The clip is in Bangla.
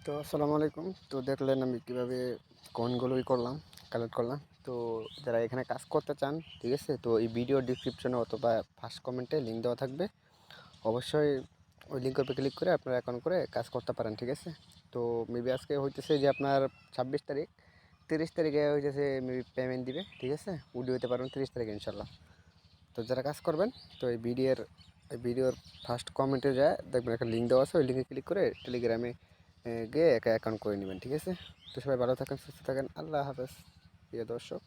তো আসসালামু আলাইকুম। তো দেখলেন আমি কীভাবে কয়েনগুলোই কালেক্ট করলাম। তো যারা এখানে কাজ করতে চান, ঠিক আছে, তো এই ভিডিও ডিসক্রিপশনে অথবা ফার্স্ট কমেন্টে লিঙ্ক দেওয়া থাকবে। অবশ্যই ওই লিঙ্কের উপরে ক্লিক করে আপনারা অ্যাকাউন্ট করে কাজ করতে পারেন, ঠিক আছে। তো মেবি আজকে হইতেছে যে আপনার 26 তারিখ, 30 তারিখে হইতেছে মেবি পেমেন্ট দিবে, ঠিক আছে। উডি হইতে পারবেন 30 তারিখে ইনশাল্লাহ। তো যারা কাজ করবেন, তো এই ভিডিওর ফার্স্ট কমেন্টে যায় দেখবেন একটা লিঙ্ক দেওয়া আছে, ওই লিঙ্কে ক্লিক করে টেলিগ্রামে গিয়ে একা অ্যাকাউন্ট করে নেবেন, ঠিক আছে। তো সবাই ভালো থাকেন, সুস্থ থাকেন, আল্লাহ হাফেজ প্রিয় দর্শক।